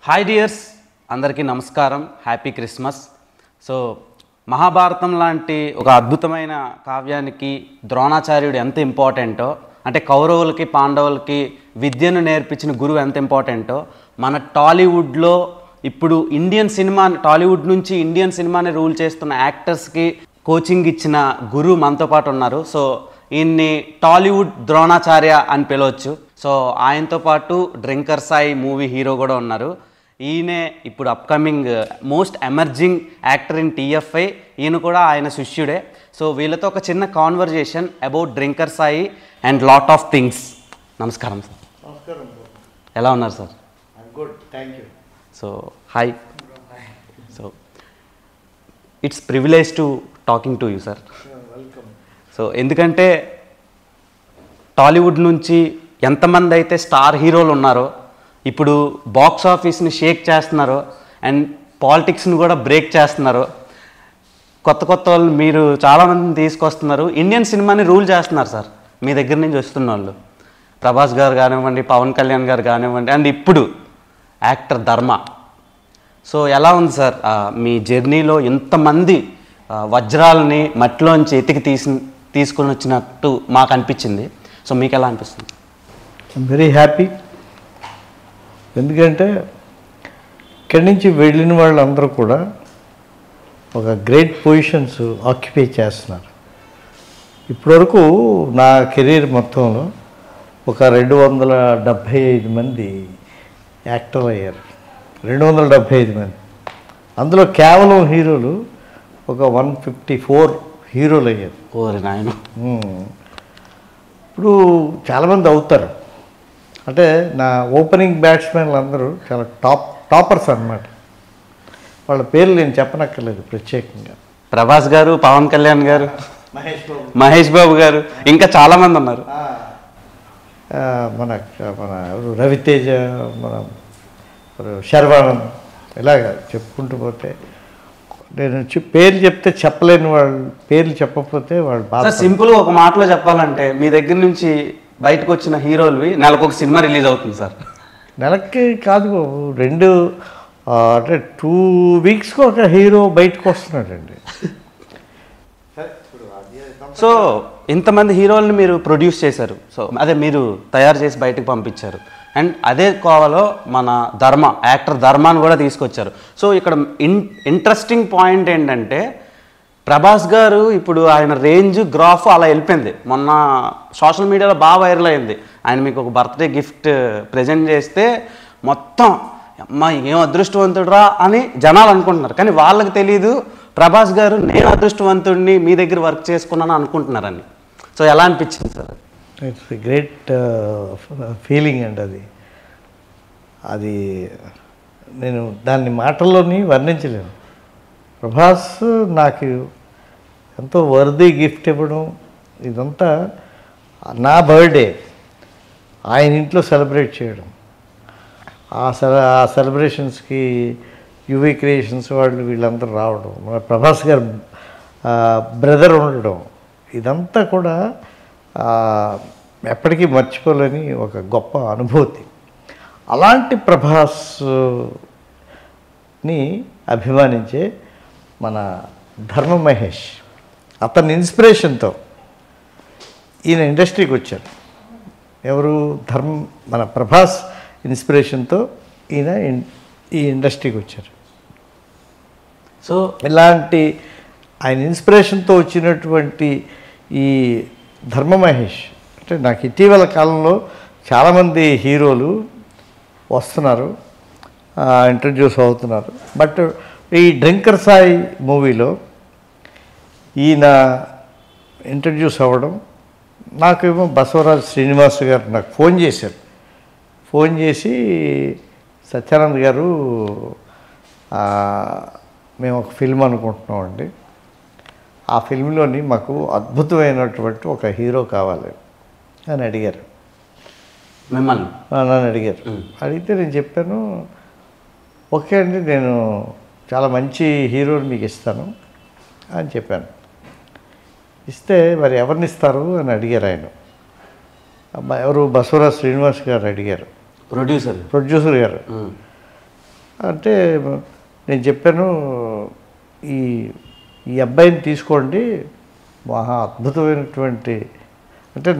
Hi dears, అందరికీ నమస్కారం. Happy Christmas. So Mahabharatam లాంటి ఒక అద్భుతమైన కావ్యానికి ద్రోణాచార్యుడు ఎంత ఇంపార్టెంటో, అంటే కౌరవులకి పాండవులకి విద్యను నేర్పించిన గురువు ఎంత ఇంపార్టెంటో, మన టాలీవుడ్లో ఇప్పుడు టాలీవుడ్ నుంచి ఇండియన్ సినిమాని రూల్ చేస్తున్న యాక్టర్స్కి కోచింగ్ ఇచ్చిన గురువు మనతో పాటు ఉన్నారు. సో ఈయన్ని టాలీవుడ్ ద్రోణాచార్య అని పిలవచ్చు. సో ఆయనతో పాటు డ్రింకర్ సాయి మూవీ హీరో కూడా ఉన్నారు. ఈయనే ఇప్పుడు upcoming most emerging actor in TFI. ఈయన కూడా ఆయన శిష్యుడే. సో వీళ్ళతో ఒక చిన్న conversation about drinker Sai and lot of things. నమస్కారం సార్. నమస్కారం. ఎలా ఉన్నారు sir? Good, thank you. So hi. So it's privilege to talking to you sir. Welcome. So ఎందుకంటే టాలీవుడ్ నుంచి ఎంతమంది అయితే స్టార్ హీరోలు ఉన్నారో, ఇప్పుడు బాక్స్ ఆఫీస్ని షేక్ చేస్తున్నారో అండ్ పాలిటిక్స్ని కూడా బ్రేక్ చేస్తున్నారో, కొత్త కొత్త వాళ్ళు మీరు చాలామందిని తీసుకొస్తున్నారు. ఇండియన్ సినిమాని రూల్ చేస్తున్నారు సార్ మీ దగ్గర నుంచి వస్తున్న వాళ్ళు. ప్రభాస్ గారు కానివ్వండి, పవన్ కళ్యాణ్ గారు కానివ్వండి, అండ్ ఇప్పుడు యాక్టర్ ధర్మ. సో ఎలా ఉంది సార్ మీ జర్నీలో ఇంతమంది వజ్రాలని మట్టిలోంచి ఎతికి తీసుకొని వచ్చినట్టు మాకు అనిపించింది. సో మీకు ఎలా అనిపిస్తుంది? I'm very happy. ఎందుకంటే ఇక్కడి నుంచి వెళ్ళిన వాళ్ళందరూ కూడా ఒక గ్రేట్ పొజిషన్స్ ఆక్యుపై చేస్తున్నారు. ఇప్పటివరకు నా కెరీర్ మొత్తంలో ఒక 275 మంది యాక్టర్లు అయ్యారు. 275 మంది. అందులో కేవలం హీరోలు ఒక 154 హీరోలు అయ్యారు. ఓరి నాయన. ఇప్పుడు చాలామంది అవుతారు. అంటే నా ఓపెనింగ్ బ్యాట్స్మెన్లు అందరూ చాలా టాపర్స్ అన్నమాట. వాళ్ళ పేర్లు నేను చెప్పనక్కర్లేదు ప్రత్యేకంగా. ప్రభాస్ గారు, పవన్ కళ్యాణ్ గారు, మహేష్ బాబు గారు, ఇంకా చాలామంది ఉన్నారు. మన మన రవితేజ, మన శర్వానంద్, ఇలాగ చెప్పుకుంటూ పోతే నేను పేర్లు చెప్తే చెప్పలేని వాళ్ళు, పేర్లు చెప్పకపోతే వాళ్ళు బాగా. సింపుల్గా ఒక మాటలో చెప్పాలంటే మీ దగ్గర నుంచి బయటకు వచ్చిన హీరోలు నెలకు ఒక సినిమా రిలీజ్ అవుతుంది సార్. నెలకి కాదు, అంటే 2 వీక్స్కి ఒక హీరో బయటకు వస్తున్నాడండి. సో ఇంతమంది హీరోల్ని మీరు ప్రొడ్యూస్ చేశారు. సో అదే మీరు తయారు చేసి బయటకు పంపించారు. అండ్ అదే కోవలో మన యాక్టర్ ధర్మాన్ని కూడా తీసుకొచ్చారు. సో ఇక్కడ ఇంట్రెస్టింగ్ పాయింట్ ఏంటంటే, ప్రభాస్ గారు ఇప్పుడు ఆయన రేంజ్ గ్రాఫ్ అలా వెళ్ళిపోయింది. మొన్న సోషల్ మీడియాలో బాగా వైరల్ అయింది. ఆయన మీకు ఒక బర్త్డే గిఫ్ట్ ప్రజెంట్ చేస్తే మొత్తం అమ్మా ఏం అదృష్టవంతుడురా అని జనాలు అనుకుంటున్నారు. కానీ వాళ్ళకి తెలీదు ప్రభాస్ గారు నేను అదృష్టవంతుడిని మీ దగ్గర వర్క్ చేసుకున్నాను అనుకుంటున్నారని. సో ఎలా అనిపించింది సార్? ఇట్స్ గ్రేట్ ఫీలింగ్ అండి. అది నేను దాన్ని మాటల్లోని వర్ణించలేను. ప్రభాస్ నాకు ఎంతో వర్దీ గిఫ్ట్ ఇవ్వడం, ఇదంతా నా బర్త్డే ఆయన ఇంట్లో సెలబ్రేట్ చేయడం, ఆ సెలబ్రేషన్స్కి యువి క్రియేషన్స్ వాళ్ళు వీళ్ళందరూ రావడం, మన ప్రభాస్ గారు బ్రదర్ ఉండడం, ఇదంతా కూడా ఎప్పటికీ మర్చిపోలేని ఒక గొప్ప అనుభూతి. అలాంటి ప్రభాస్ని అభిమానించే మన ధర్మ మహేష్, అతని ఇన్స్పిరేషన్తో ఈయన ఇండస్ట్రీకి వచ్చారు. ఎవరు? మన ప్రభాస్ ఇన్స్పిరేషన్తో ఈయన ఈ ఇండస్ట్రీకి వచ్చారు. సో ఇలాంటి ఆయన ఇన్స్పిరేషన్తో వచ్చినటువంటి ఈ ధర్మ మహేష్ అంటే నాకు ఇటీవల కాలంలో చాలామంది హీరోలు వస్తున్నారు, ఇంట్రడ్యూస్ అవుతున్నారు. బట్ ఈ డ్రింకర్ సాయి మూవీలో ఈయన ఇంట్రడ్యూస్ అవ్వడం, నాకేమో బసవరాజ్ శ్రీనివాస్ గారు నాకు ఫోన్ చేశారు. ఫోన్ చేసి, సత్యానంద్ గారు మేము ఒక ఫిల్మ్ అనుకుంటున్నామండి, ఆ ఫిల్మ్లోని మాకు అద్భుతమైనటువంటి ఒక హీరో కావాలి అని అడిగారు. మిమ్మల్ని నన్ను అడిగారు. అడిగితే నేను చెప్పాను, ఓకే అండి, నేను చాలా మంచి హీరోని మీకు ఇస్తాను అని చెప్పాను. ఇస్తే మరి ఎవరిని ఇస్తారు అని అడిగారు ఆయన. ఎవరు? బసవరాజ్ శ్రీనివాస్ గారు అడిగారు. ప్రొడ్యూసర్ గారు. అంటే నేను చెప్పాను, ఈ ఈ అబ్బాయిని తీసుకోండి, మహా అద్భుతమైనటువంటి, అంటే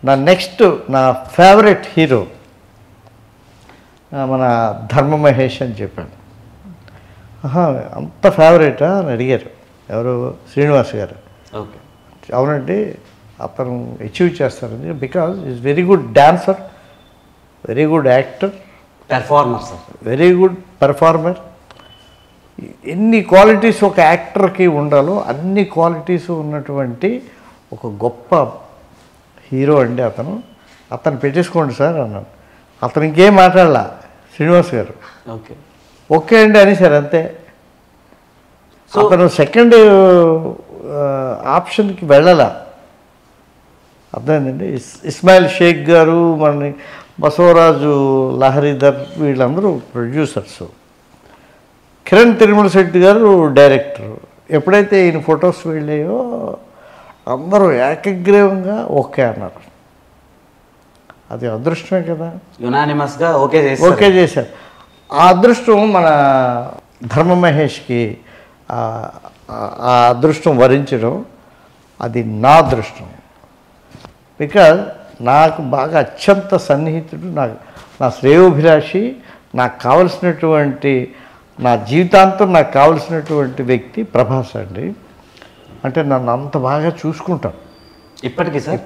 నా నెక్స్ట్ నా ఫేవరెట్ హీరో మన ధర్మ మహేష్ అని చెప్పాను. అంత ఫేవరెటా అని అడిగారు ఎవరు, శ్రీనివాస్ గారు. ఓకే. అవునండి, అతను అచీవ్ చేస్తారండి, because is very good dancer, very good actor, performer sir, very good performer. ఎన్ని క్వాలిటీస్ ఒక యాక్టర్కి ఉండాలో అన్ని క్వాలిటీస్ ఉన్నటువంటి ఒక గొప్ప హీరో అండి అతను పెట్టేసుకోండి సార్ అన్నాను. అతను ఇంకేం మాట్లాడలా శ్రీనివాస్ గారు. ఓకే ఓకే అండి అనేసారు అంతే. అతను సెకండ్ ఆప్షన్కి వెళ్ళాల. అర్థమైందండి. ఇస్మాయిల్ షేక్ గారు, మన బసవరాజు లహరిధర్, వీళ్ళందరూ ప్రొడ్యూసర్స్, కిరణ్ తిరుమల శెట్టి గారు డైరెక్టర్. ఎప్పుడైతే ఈయన ఫొటోస్ వెళ్ళాయో అందరూ ఏకగ్రీవంగా ఓకే అన్నారు. అది అదృష్టమే కదా, యునానిమస్గా ఓకే చేశారు. ఆ అదృష్టం మన ధర్మ మహేష్కి ఆ అదృష్టం వరించడం అది నా అదృష్టం. బికాజ్ నాకు బాగా అత్యంత సన్నిహితుడు, నా శ్రేయోభిలాషి, నాకు కావలసినటువంటి, నా జీవితాంతం నాకు కావలసినటువంటి వ్యక్తి ప్రభాస్ అండి. అంటే నన్ను అంత బాగా చూసుకుంటాను ఇప్పటికీ సార్.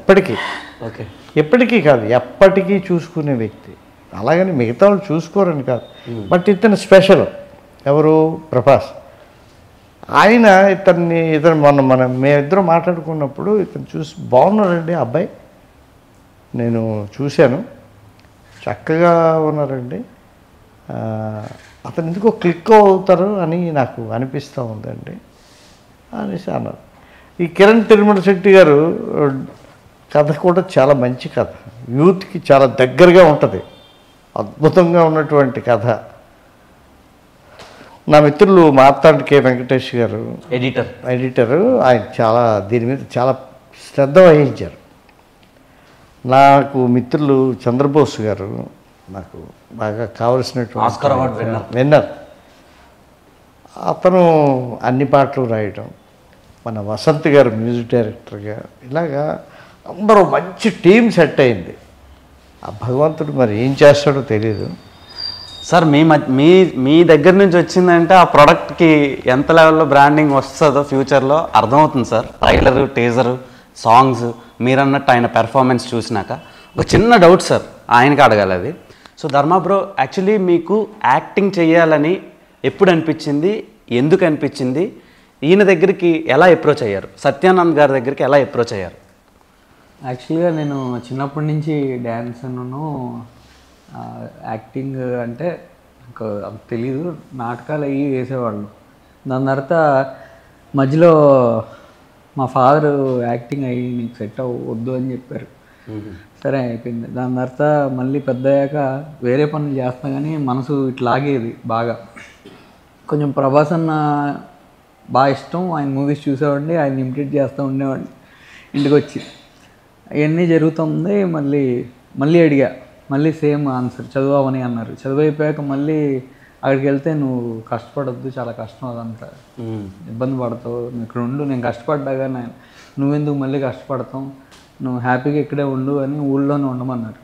ఓకే. ఎప్పటికీ కాదు, ఎప్పటికీ చూసుకునే వ్యక్తి. అలాగని మిగతా వాళ్ళు చూసుకోరని కాదు, బట్ ఇతను స్పెషల్. ఎవరు? ప్రభాస్. ఇతను మేమిద్దరం మాట్లాడుకున్నప్పుడు ఇతను చూసి బాగున్నారండి అబ్బాయి, నేను చూశాను, చక్కగా ఉన్నారండి, అతను ఎందుకో క్లిక్ అవుతారు అని నాకు అనిపిస్తూ ఉందండి అనేసి అన్నారు. ఈ కిరణ్ తిరుమల శెట్టి గారు కథ కూడా చాలా మంచి కథ, యూత్కి చాలా దగ్గరగా ఉంటుంది, అద్భుతంగా ఉన్నటువంటి కథ. నా మిత్రులు మార్తాండ్ కె వెంకటేష్ గారు ఎడిటరు, ఆయన చాలా దీని మీద చాలా శ్రద్ధ వహించారు. నాకు మిత్రులు చంద్రబోస్ గారు, నాకు బాగా కావలసినటువంటి ఆస్కార్ అవార్డ్ విన్నర్, అతను అన్ని పాటలు రాయడం, మన వసంత్ గారు మ్యూజిక్ డైరెక్టర్గా, ఇలాగా అందరూ మంచి టీం సెట్ అయింది. ఆ భగవంతుడు మరి ఏం చేస్తాడో తెలియదు సార్. మీ దగ్గర నుంచి వచ్చిందంటే ఆ ప్రోడక్ట్కి ఎంత లెవెల్లో బ్రాండింగ్ వస్తుందో ఫ్యూచర్లో అర్థమవుతుంది సార్. ట్రైలరు, టీజరు, సాంగ్స్, మీరన్నట్టు ఆయన పెర్ఫార్మెన్స్ చూసినాక ఒక చిన్న డౌట్ సార్, ఆయనకి అడగాలి అది. సో ధర్మా బ్రో, యాక్చువల్లీ మీకు యాక్టింగ్ చేయాలని ఎప్పుడు అనిపించింది, ఎందుకు అనిపించింది, ఈయన దగ్గరికి ఎలా అప్రోచ్ అయ్యారు, సత్యానంద్ గారి దగ్గరికి ఎలా అప్రోచ్ అయ్యారు? యాక్చువల్గా నేను చిన్నప్పటి నుంచి డ్యాన్స్ యాక్టింగ్ అంటే నాకు అంత తెలీదు, నాటకాలు అవి వేసేవాళ్ళు. దాని తర్వాత మధ్యలో మా ఫాదరు యాక్టింగ్ అయ్యి నీకు సెట్ అవ్వద్దు అని చెప్పారు. సరే అయిపోయింది. దాని తర్వాత మళ్ళీ పెద్ద అయ్యాక వేరే పనులు చేస్తా కానీ మనసు ఇట్లా ఆగేది బాగా. కొంచెం ప్రభాస్ అన్న బాగా ఇష్టం, ఆయన మూవీస్ చూసేవాడిని, ఆయన ఇమిటేట్ చేస్తూ ఉండేవాడిని. ఇంటికి వచ్చి అవన్నీ జరుగుతుంది. మళ్ళీ అడిగా, మళ్ళీ సేమ్ ఆన్సర్, చదువువని అన్నారు. చదువు అయిపోయాక మళ్ళీ అక్కడికి వెళ్తే నువ్వు కష్టపడద్దు, చాలా కష్టం, అదంతా ఇబ్బంది పడతావు, నీకు రెండు నేను కష్టపడ్డాగా నువ్వెందుకు మళ్ళీ కష్టపడతాం, నువ్వు హ్యాపీగా ఇక్కడే ఉండు అని ఊళ్ళోనే ఉండమన్నారు.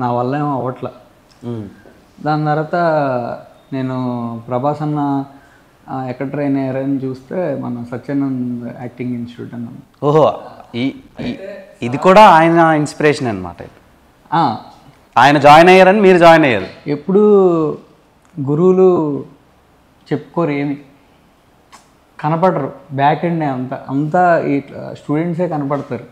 నా వల్ల ఏమో అవ్వట్లా. దాని తర్వాత నేను ప్రభాస్ అన్న ఎక్కడ ట్రైన్ అయ్యారని చూస్తే మన సత్యానంద్ యాక్టింగ్ ఇన్స్టిట్యూట్ అన్నాను. ఓహో, ఇది కూడా ఆయన ఇన్స్పిరేషన్ అనమాట. ఆయన జాయిన్ అయ్యారని మీరు జాయిన్ అయ్యారు. ఎప్పుడు గురువులు చెప్పుకోరు, ఏమి కనపడరు, బ్యాక్ ఎండ్ అంతా ఈ స్టూడెంట్సే కనపడతారు.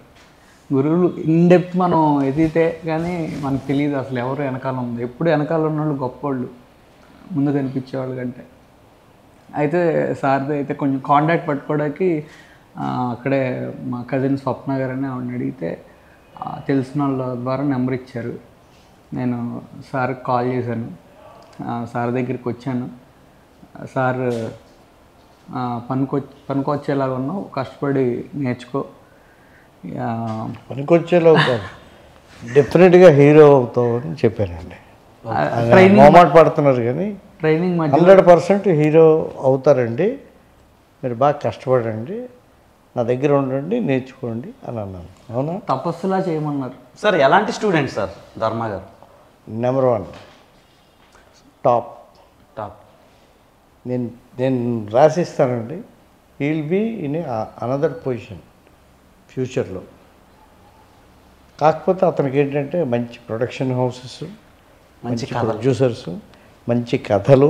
గురువులు ఇన్డెప్త్ మనం ఎదిగితే కానీ మనకు తెలియదు అసలు ఎవరు వెనకాల ఉంది. ఎప్పుడు వెనకాల ఉన్నవాళ్ళు గొప్పవాళ్ళు, ముందు కనిపించేవాళ్ళు కంటే. అయితే సార్ది అయితే కొంచెం కాంటాక్ట్ పట్టుకోవడానికి అక్కడే మా కజిన్ స్వప్న గారని ఆవిడని అడిగితే తెలిసిన వాళ్ళ ద్వారా నెంబర్ ఇచ్చారు. నేను సార్కి కాల్ చేశాను, సార్ దగ్గరికి వచ్చాను. సార్ పనికొచ్చేలాగా ఉన్నావు, కష్టపడి నేర్చుకో, పనికొచ్చేలా డెఫినెట్గా హీరో అవుతావు అని చెప్పానండి. ట్రైనింగ్ మొహమాట పడుతున్నారు కానీ ట్రైనింగ్ మధ్య 100% హీరో అవుతారండి, మీరు బాగా కష్టపడండి, నా దగ్గర ఉండండి, నేర్చుకోండి అని అన్నాను. అవునా? తపస్సులా చేయమన్నారు. సార్ ఎలాంటి స్టూడెంట్ సార్ ధర్మ గారు? Number 1 top. టాప్. నేను రాసిస్తానండి, he will be in another position ఫ్యూచర్లో. కాకపోతే అతనికి ఏంటంటే మంచి ప్రొడక్షన్ హౌసెస్, మంచి ప్రొడ్యూసర్స్, మంచి కథలు,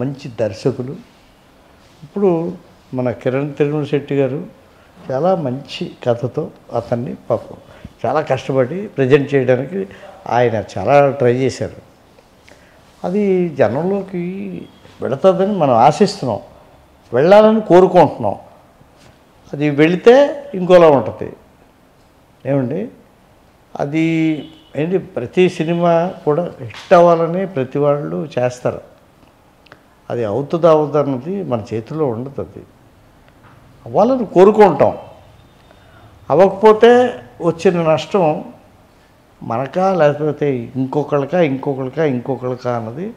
మంచి దర్శకులు. ఇప్పుడు మన కిరణ్ తిరుమల శెట్టి గారు చాలా మంచి కథతో అతన్ని పాపం చాలా కష్టపడి ప్రజెంట్ చేయడానికి ఆయన చాలా ట్రై చేశారు. అది జనంలోకి వెళుతుందని మనం ఆశిస్తున్నాం, వెళ్ళాలని కోరుకుంటున్నాం. అది వెళితే ఇంకోలా ఉంటుంది ఏమండి. అది ఏంటి, ప్రతి సినిమా కూడా హిట్ అవ్వాలని ప్రతి వాళ్ళు చేస్తారు. అది అవుతుందా అవుతుందన్నది మన చేతిలో ఉండదు. అది అవ్వాలని కోరుకుంటాం. అవ్వకపోతే వచ్చిన నష్టం మనకా లేకపోతే ఇంకొకళ్ళకా అన్నది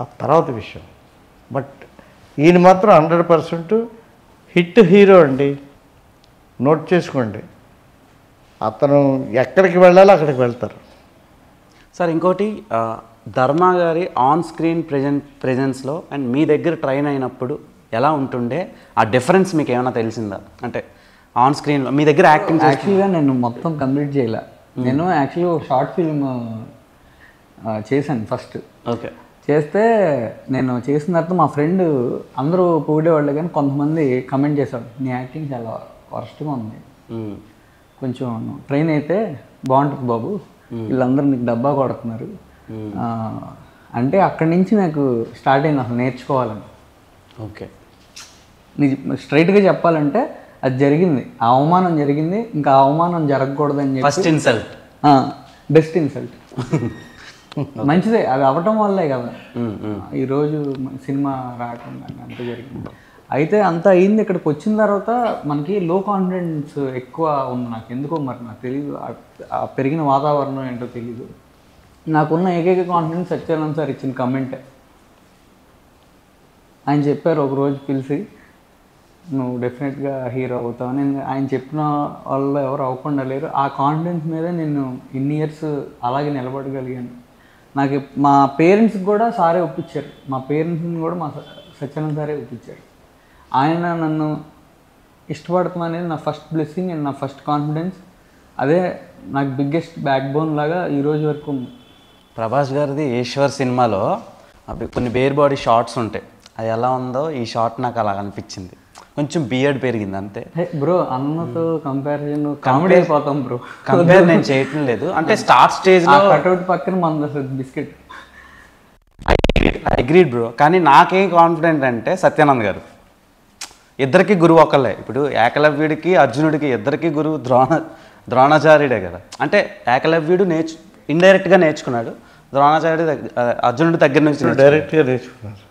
ఆ తర్వాత విషయం. బట్ ఈయన మాత్రం 100% హిట్ హీరో అండి, నోట్ చేసుకోండి. అతను ఎక్కడికి వెళ్ళాలో అక్కడికి వెళ్తారు. సార్ ఇంకోటి, ధర్మ గారి ఆన్ స్క్రీన్ ప్రెజెన్స్లో అండ్ మీ దగ్గర ట్రైన్ అయినప్పుడు ఎలా ఉంటుండే, ఆ డిఫరెన్స్ మీకు ఏమైనా తెలిసిందా? అంటే ఆన్ స్క్రీన్లో మీ దగ్గర యాక్టింగ్ యాక్చువల్గా నేను మొత్తం కంప్లీట్ చేయలే. నేను యాక్చువల్లీ ఒక షార్ట్ ఫిల్మ్ చేశాను ఫస్ట్. ఓకే. చేస్తే నేను చేసిన తర్వాత మా ఫ్రెండ్ అందరూ పొగిడేవాళ్ళు, కానీ కొంతమంది కమెంట్ చేశాడు, నీ యాక్టింగ్ చాలా వర్స్ట్గా ఉంది, కొంచెం ట్రైన్ అయితే బాగుంటుంది బాబు, వీళ్ళందరూ నీకు డబ్బా కొడుతున్నారు అంటే అక్కడి నుంచి నాకు స్టార్ట్ అయింది అసలు నేర్చుకోవాలని. ఓకే. స్ట్రైట్గా చెప్పాలంటే అది జరిగింది, ఆ అవమానం జరిగింది, ఇంకా ఆ అవమానం జరగకూడదని చెప్పి ఫస్ట్ ఇన్సల్ట్, బెస్ట్ ఇన్సల్ట్. మంచిదే, అది అవ్వటం వల్లే కదా ఈరోజు సినిమా రావటం అంత జరిగింది. అయితే అంత అయింది. ఇక్కడికి వచ్చిన తర్వాత మనకి లో కాన్ఫిడెన్స్ ఎక్కువ ఉంది నాకు, ఎందుకో మరి నాకు తెలియదు, ఆ పెరిగిన వాతావరణం ఏంటో తెలీదు. నాకున్న ఏకైక కాన్ఫిడెన్స్ సత్యానంద్ సార్ ఇచ్చిన కమెంటే. ఆయన చెప్పారు ఒకరోజు పిలిచి, నువ్వు డెఫినెట్గా హీరో అవుతావని. ఆయన చెప్పిన వాళ్ళు ఎవరు అవ్వకుండా లేరు. ఆ కాన్ఫిడెన్స్ మీద నేను ఇన్ని ఇయర్స్ అలాగే నిలబడగలిగాను. నాకు మా పేరెంట్స్కి కూడా సారే ఒప్పించారు, మా పేరెంట్స్ని కూడా మా సత్యానంద్ సారే ఒప్పించారు. ఆయన నన్ను ఇష్టపడతామనేది నా ఫస్ట్ బ్లెస్సింగ్ అండ్ నా ఫస్ట్ కాన్ఫిడెన్స్. అదే నాకు బిగ్గెస్ట్ బ్యాక్ బోన్ లాగా ఈరోజు వరకు ఉంది. ప్రభాస్ గారిది ఈశ్వర్ సినిమాలో అవి కొన్ని బేర్ బాడీ షార్ట్స్ ఉంటాయి, అది ఎలా ఉందో ఈ షార్ట్ నాకు అలా అనిపించింది. కొంచెం బియర్డ్ పెరిగింది అంతే బ్రో. అన్నతో కంపారిజన్ కామెడీ అయిపోతాం బ్రో. కంపేర్ నేను చేయటం లేదు, అంటే స్టార్ట్ స్టేజ్లో కట్అవుట్ పక్కన మన బిస్కెట్. Agreed bro. కానీ నాకేం కాన్ఫిడెంట్ అంటే సత్యానంద్ గారు ఇద్దరికి గురువు ఒకళ్ళే. ఇప్పుడు ఏకలవ్యుడికి అర్జునుడికి ఇద్దరికి గురువు ద్రోణాచార్యుడే కదా. అంటే ఏకలవ్యుడు ఇండైరెక్ట్గా నేర్చుకున్నాడు, ద్రోణాచార్యుడు అర్జునుడి దగ్గర నుంచి డైరెక్ట్గా నేర్చుకున్నారు.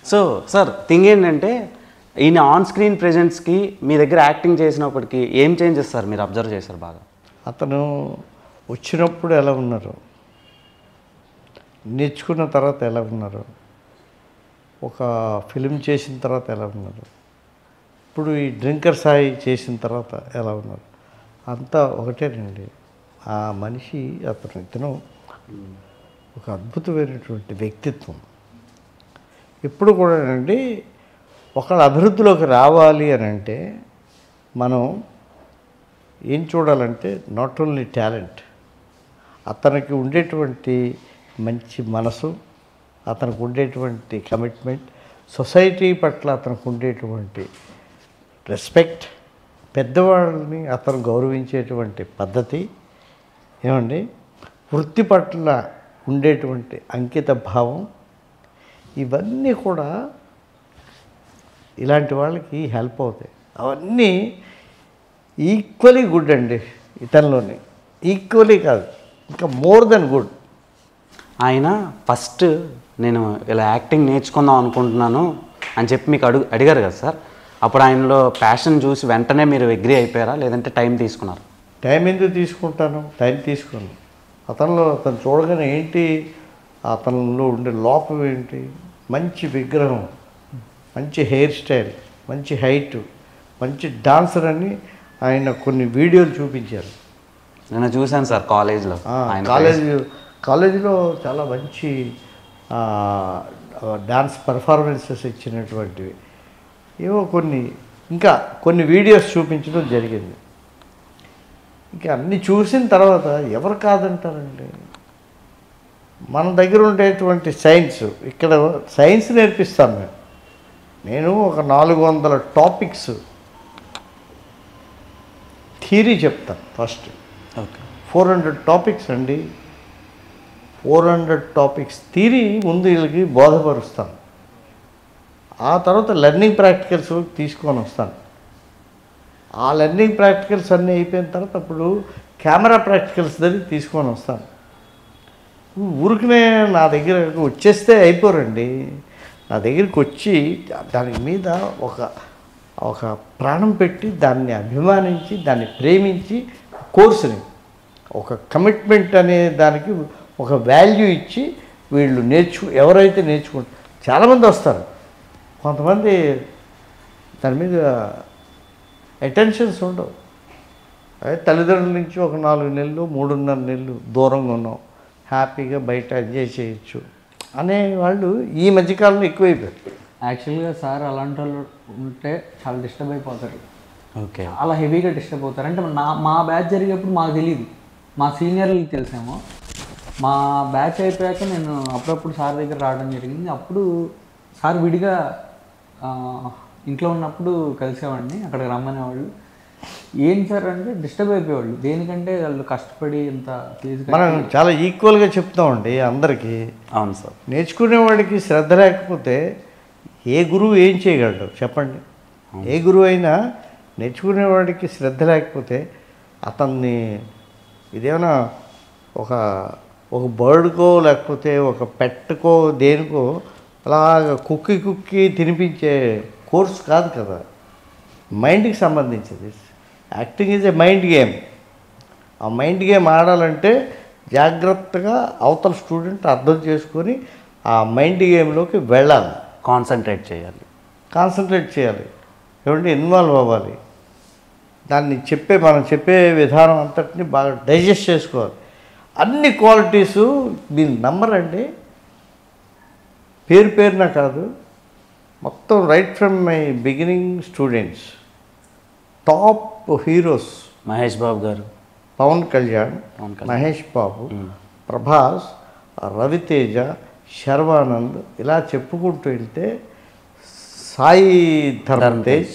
సో సార్ థింగ్ ఏంటంటే ఈయన ఆన్ స్క్రీన్ ప్రెజెన్స్కి మీ దగ్గర యాక్టింగ్ చేసినప్పటికీ ఏం చేంజెస్ సార్ మీరు అబ్జర్వ్ చేశారు బాగా? అతను వచ్చినప్పుడు ఎలా ఉన్నారు, నేర్చుకున్న తర్వాత ఎలా ఉన్నారు, ఒక ఫిలిం చేసిన తర్వాత ఎలా ఉన్నారు, ఇప్పుడు ఈ డ్రింకర్ సాయి చేసిన తర్వాత ఎలా ఉన్నారు, అంతా ఒకటేనండి. ఆ మనిషి ఇతను ఒక అద్భుతమైనటువంటి వ్యక్తిత్వం. ఇప్పుడు కూడా అండి ఒకళ్ళ అభివృద్ధిలోకి రావాలి అని అంటే మనం ఏం చూడాలంటే నాట్ ఓన్లీ టాలెంట్, అతనికి ఉండేటువంటి మంచి మనసు, అతనికి ఉండేటువంటి కమిట్మెంట్, సొసైటీ పట్ల అతనికి ఉండేటువంటి రెస్పెక్ట్, పెద్దవాళ్ళని అతను గౌరవించేటువంటి పద్ధతి ఏమండి, వృత్తి పట్ల ఉండేటువంటి అంకిత భావం, ఇవన్నీ కూడా ఇలాంటి వాళ్ళకి హెల్ప్ అవుతాయి. అవన్నీ ఈక్వలీ గుడ్ అండి ఇతనిలోని, ఈక్వలీ కాదు ఇంకా మోర్ దెన్ గుడ్. ఆయన ఫస్ట్ నేను ఇలా యాక్టింగ్ నేర్చుకుందాం అనుకుంటున్నాను అని చెప్పి మీకు అడిగారు కదా సార్, అప్పుడు ఆయనలో ప్యాషన్ చూసి వెంటనే మీరు అగ్రీ అయిపోయారా, లేదంటే టైం తీసుకున్నారు? టైం ఎందుకు తీసుకుంటాను, టైం తీసుకున్నాను. అతను చూడగానే ఏంటి అతనిలో ఉండే లోపం ఏంటి, మంచి విగ్రహం, మంచి హెయిర్ స్టైల్, మంచి హైట్, మంచి డాన్సర్ అని ఆయన కొన్ని వీడియోలు చూపించారు. నేను చూశాను సార్ కాలేజ్లో. కాలేజీలో చాలా మంచి డాన్స్ పర్ఫార్మెన్సెస్ ఇచ్చినటువంటివి ఏవో ఇంకా కొన్ని వీడియోస్ చూపించడం జరిగింది. ఇంకా అన్నీ చూసిన తర్వాత ఎవరు కాదంటారండి. మన దగ్గర ఉండేటువంటి సైన్స్, ఇక్కడ సైన్స్ నేర్పిస్తాను నేను ఒక 400 టాపిక్స్ థియరీ చెప్తాను. ఫస్ట్ ఓకే 400 టాపిక్స్ అండి. 400 టాపిక్స్ థియరీ ముందు వీళ్ళకి బోధపరుస్తాను. ఆ తర్వాత లెర్నింగ్ ప్రాక్టికల్స్ తీసుకొని వస్తాను. ఆ లెర్నింగ్ ప్రాక్టికల్స్ అన్నీ అయిపోయిన తర్వాత అప్పుడు కెమెరా ప్రాక్టికల్స్ దగ్గర తీసుకొని వస్తాను. ఊరికనే నా దగ్గరకు వచ్చేస్తే అయిపోరండి. నా దగ్గరికి వచ్చి దాని మీద ఒక ప్రాణం పెట్టి దాన్ని అభిమానించి దాన్ని ప్రేమించి కోర్సుని ఒక కమిట్మెంట్ అనే దానికి ఒక వాల్యూ ఇచ్చి వీళ్ళు ఎవరైతే నేర్చుకుంటారు చాలామంది వస్తారు. కొంతమంది దాని మీద అటెన్షన్స్ ఉండవు. అదే తల్లిదండ్రుల నుంచి ఒక 4 నెలలు 3.5 నెలలు దూరంగా ఉన్నాం, హ్యాపీగా బయట ఎంజాయ్ చేయొచ్చు అనేవాళ్ళు ఈ మధ్యకాలంలో ఎక్కువైపోయారు. యాక్చువల్గా సార్ అలాంటి వాళ్ళు ఉంటే చాలా డిస్టర్బ్ అయిపోతారు. ఓకే చాలా హెవీగా డిస్టర్బ్ అవుతారు. అంటే మా బ్యాచ్ జరిగేప్పుడు మాకు తెలియదు, మా సీనియర్లకి తెలిసేమో. మా బ్యాచ్ అయిపోయాక నేను అప్పుడప్పుడు సార్ దగ్గర రావడం జరిగింది. అప్పుడు సార్ విడిగా ఇంట్లో ఉన్నప్పుడు కలిసేవాడిని, అక్కడికి రమ్మనేవాళ్ళు. ఏం సార్ అంటే డిస్టర్బ్ అయిపోయేవాళ్ళు. దేనికంటే వాళ్ళు కష్టపడి ఇంత ఫీజు మనం చాలా ఈక్వల్గా చెప్తామండి అందరికీ. అవును సార్. నేర్చుకునేవాడికి శ్రద్ధ లేకపోతే ఏ గురువు ఏం చేయగలడు చెప్పండి. ఏ గురువు అయినా నేర్చుకునేవాడికి శ్రద్ధ లేకపోతే అతన్ని ఇదేమైనా ఒక బర్డ్కో లేకపోతే ఒక పెట్టుకో దేనికో అలాగ కుక్కి తినిపించే కోర్స్ కాదు కదా, మైండ్కి సంబంధించింది. Acting is a mind game. ఆ మైండ్ గేమ్ ఆడాలంటే జాగ్రత్తగా అవతల స్టూడెంట్ అర్థం చేసుకొని ఆ మైండ్ గేమ్లోకి వెళ్ళాలి, కాన్సన్ట్రేట్ చేయాలి, ఏమంటే ఇన్వాల్వ్ అవ్వాలి. దాన్ని మనం చెప్పే విధానం అంతటిని బాగా డైజెస్ట్ చేసుకోవాలి. అన్ని క్వాలిటీసు మీరు నమ్మరండి, పేరున కాదు, మొత్తం right from my beginning students, top heroes Mahesh Babu గారు, పవన్ కళ్యాణ్, మహేష్ బాబు, ప్రభాస్, రవితేజ, శర్వానంద్, ఇలా చెప్పుకుంటూ వెళ్తే సాయి ధరమ్ తేజ్,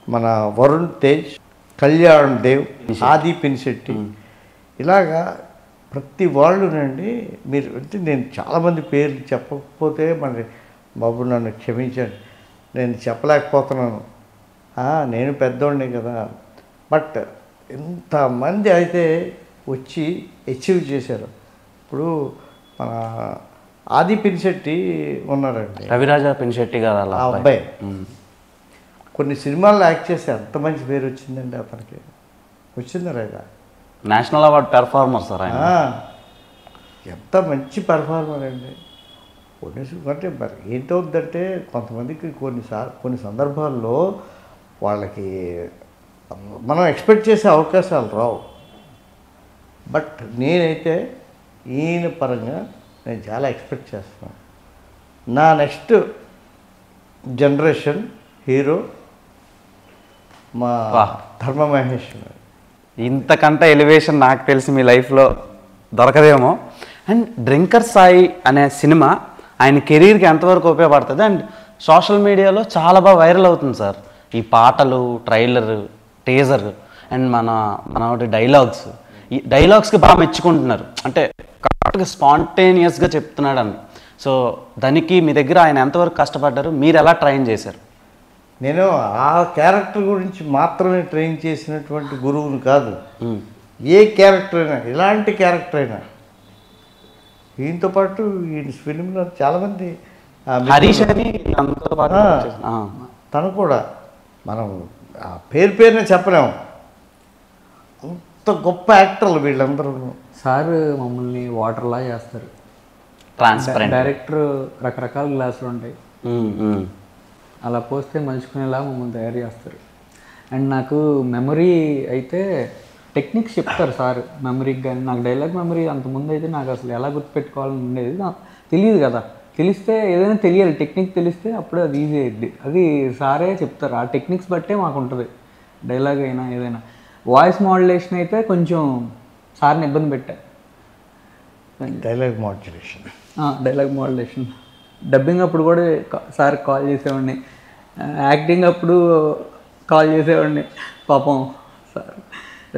మన వరుణ్ తేజ్, కళ్యాణ్ దేవ్, ఆది పినిశెట్టి, ఇలాగా ప్రతి వాళ్ళునండి. మీరు అంటే నేను చాలామంది పేర్లు చెప్పకపోతే మరి బాబు నన్ను క్షమించండి, నేను చెప్పలేకపోతున్నాను, నేను పెద్దోడిని కదా. బట్ ఇంతమంది అయితే వచ్చి అచీవ్ చేశారు. ఇప్పుడు మన ఆది పినిశెట్టి ఉన్నారండి, రవిరాజా పినిశెట్టి గారు, ఆ అబ్బాయి కొన్ని సినిమాల్లో యాక్ట్ చేసి ఎంత మంచి పేరు వచ్చిందండి అతనికి. వచ్చిందా లేదా? నేషనల్ అవార్డ్ పెర్ఫార్మర్ సార్ ఆయన. ఎంత మంచి పెర్ఫార్మర్ అండి. అంటే మరి ఏంటవుద్దంటే కొంతమందికి కొన్ని సందర్భాల్లో వాళ్ళకి మనం ఎక్స్పెక్ట్ చేసే అవకాశాలు రావు. బట్ నేనైతే ఈయన పరంగా నేను చాలా ఎక్స్పెక్ట్ చేస్తున్నాను. నా నెక్స్ట్ జనరేషన్ హీరో మా ధర్మ మహేష్. ఇంతకంటే ఎలివేషన్ నాకు తెలిసి మీ లైఫ్లో దొరకదేమో. అండ్ డ్రింకర్ సాయి అనే సినిమా ఆయన కెరీర్కి ఎంతవరకు ఉపయోగపడుతుంది? అండ్ సోషల్ మీడియాలో చాలా బాగా వైరల్ అవుతుంది సార్ ఈ పాటలు, ట్రైలర్, టీజర్ అండ్ మన డైలాగ్స్. ఈ డైలాగ్స్కి బాగా మెచ్చుకుంటున్నారు, అంటే కరెక్ట్గా స్పాంటేనియస్గా చెప్తున్నాడు అని. సో దానికి మీ దగ్గర ఆయన ఎంతవరకు కష్టపడ్డారు, మీరు ఎలా ట్రైన్ చేశారు? నేను ఆ క్యారెక్టర్ గురించి మాత్రమే ట్రైన్ చేసినటువంటి గురువుని కాదు. ఏ క్యారెక్టర్ అయినా, ఎలాంటి క్యారెక్టర్ అయినా, ఈయనతో పాటు ఈయన ఫిలింలో చాలామంది హరీష్ అని తను కూడా మనం పేరునే చెప్పలేము, అంత గొప్ప యాక్టర్లు వీళ్ళందరూ. సార్ మమ్మల్ని వాటర్లా చేస్తారు. ట్రాన్స్పరెంట్. డైరెక్టర్ రకరకాల గ్లాసులు ఉంటాయి, అలా పోస్తే మలుచుకునేలా మమ్మల్ని తయారు చేస్తారు. అండ్ నాకు మెమరీ అయితే టెక్నిక్స్ చెప్తారు సార్ మెమరీకి, కానీ నాకు డైలాగ్ మెమరీ అంతకుముందు అయితే నాకు అసలు ఎలా గుర్తుపెట్టుకోవాలని ఉండేది, నాకు తెలియదు కదా. తెలిస్తే ఏదైనా తెలియాలి, టెక్నిక్ తెలిస్తే అప్పుడే అది ఈజీ అయ్యిద్ది. అది సారే చెప్తారు, ఆ టెక్నిక్స్ బట్టే మాకు ఉంటుంది డైలాగ్ అయినా ఏదైనా. వాయిస్ మాడ్యులేషన్ అయితే కొంచెం సార్ని ఇబ్బంది పెట్టా. Dialogue modulation dialogue modulation dubbing అప్పుడు కూడా సార్ కాల్ చేసేవాడిని, యాక్టింగ్ అప్పుడు కాల్ చేసేవాడిని. పాపం సార్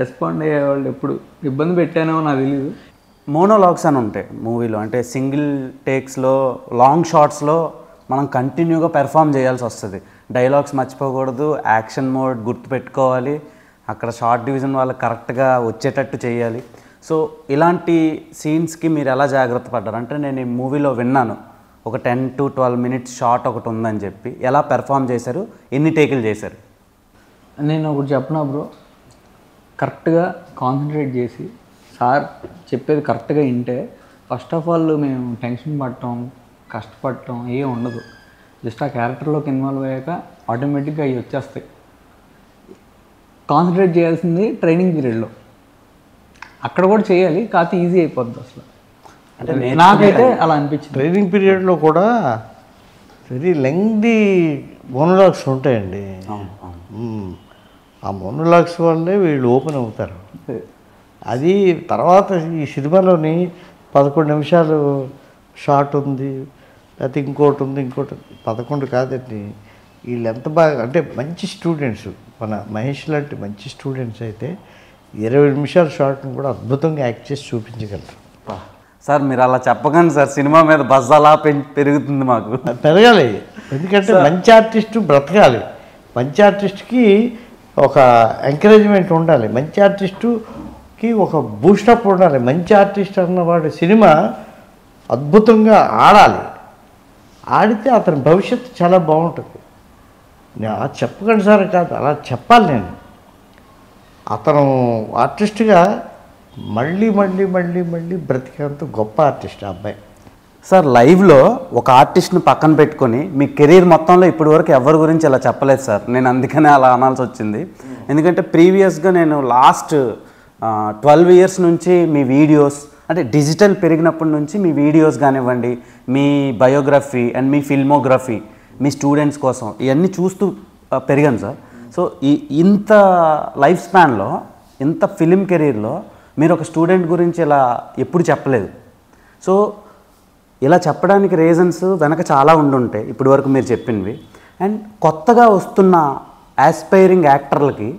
రెస్పాండ్ అయ్యేవాళ్ళు. ఎప్పుడు ఇబ్బంది పెట్టానో నాకు తెలియదు. మోనోలాగ్స్ అని ఉంటాయి మూవీలో, అంటే సింగిల్ టేక్స్లో లాంగ్ షాట్స్లో మనం కంటిన్యూగా పెర్ఫామ్ చేయాల్సి వస్తుంది. డైలాగ్స్ మర్చిపోకూడదు, యాక్షన్ మోడ్ గుర్తుపెట్టుకోవాలి, అక్కడ షార్ట్ డివిజన్ వాళ్ళకి కరెక్ట్గా వచ్చేటట్టు చేయాలి. సో ఇలాంటి సీన్స్కి మీరు ఎలా జాగ్రత్త పడ్డారు? అంటే నేను ఈ మూవీలో విన్నాను ఒక 10 to 12 minutes షార్ట్ ఒకటి ఉందని చెప్పి, ఎలా పెర్ఫామ్ చేశారు, ఎన్ని టేకులు చేశారు? నేను ఒకటి చెప్పనా బ్రో, కరెక్ట్గా కాన్సన్ట్రేట్ చేసి సార్ చెప్పేది కరెక్ట్గా వింటే ఫస్ట్ ఆఫ్ ఆల్ మేము టెన్షన్ పడటం కష్టపడటం ఏం ఉండదు. జస్ట్ ఆ క్యారెక్టర్లోకి ఇన్వాల్వ్ అయ్యాక ఆటోమేటిక్గా అవి వచ్చేస్తాయి. కాన్సన్ట్రేట్ చేయాల్సింది ట్రైనింగ్ పీరియడ్లో, అక్కడ కూడా చేయాలి, కాకపోతే ఈజీ అయిపోద్ది అసలు. అంటే నాకైతే అలా అనిపించింది. ట్రైనింగ్ పీరియడ్లో కూడా వెరీ లెంగ్దీ మోనోలాగ్స్ ఉంటాయండి. ఆ మోనోలాగ్స్ వల్లే వీళ్ళు ఓపెన్ అవుతారు. అది తర్వాత ఈ సినిమాలోని 11 నిమిషాలు షార్ట్ ఉంది, లేకపోతే ఇంకోటి ఉంది, ఇంకోటి 11 కాదండి. వీళ్ళు ఎంత బాగా అంటే మంచి స్టూడెంట్స్, మన మహేష్ లాంటి మంచి స్టూడెంట్స్ అయితే 20 నిమిషాల షార్ట్ని కూడా అద్భుతంగా యాక్ట్ చేసి చూపించగలరు. సార్ మీరు అలా చెప్పకండి సార్, సినిమా మీద బజ్ అలా పెరుగుతుంది మాకు. పెరగాలి, ఎందుకంటే మంచి ఆర్టిస్టు బ్రతకాలి. మంచి ఆర్టిస్ట్కి ఒక ఎంకరేజ్మెంట్ ఉండాలి, మంచి ఆర్టిస్టుకి ఒక బూస్టప్ ఉండాలి. మంచి ఆర్టిస్ట్ అన్నవాడు సినిమా అద్భుతంగా ఆడాలి, ఆడితే అతని భవిష్యత్తు చాలా బాగుంటుంది. నేను అలా చెప్పకండి సార్ కాదు, అలా చెప్పాలి. నేను అతను ఆర్టిస్ట్గా మళ్ళీ మళ్ళీ మళ్ళీ మళ్ళీ బ్రతికేంత గొప్ప ఆర్టిస్ట్ ఆ అబ్బాయి. సార్ లైవ్లో ఒక ఆర్టిస్ట్ని పక్కన పెట్టుకొని మీ కెరీర్ మొత్తంలో ఇప్పటి వరకు ఎవరి గురించి అలా చెప్పలేదు సార్. నేను అందుకనే అలా అనాల్సి వచ్చింది. ఎందుకంటే ప్రీవియస్గా నేను లాస్ట్ 12 years నుంచి మీ వీడియోస్, అంటే డిజిటల్ పెరిగినప్పటి నుంచి మీ వీడియోస్ కానివ్వండి, మీ బయోగ్రఫీ అండ్ మీ ఫిల్మోగ్రఫీ, మీ స్టూడెంట్స్ కోసం ఇవన్నీ చూస్తూ పెరిగాను సార్. సో ఇంత లైఫ్ స్పాన్లో, ఇంత ఫిలిం కెరీర్లో మీరు ఒక స్టూడెంట్ గురించి ఇలా ఎప్పుడు చెప్పలేదు. సో ఇలా చెప్పడానికి రీజన్స్ వెనక చాలా ఉండుంటాయి ఇప్పటి వరకు మీరు చెప్పినవి. అండ్ కొత్తగా వస్తున్న ఆస్పైరింగ్ యాక్టర్లకి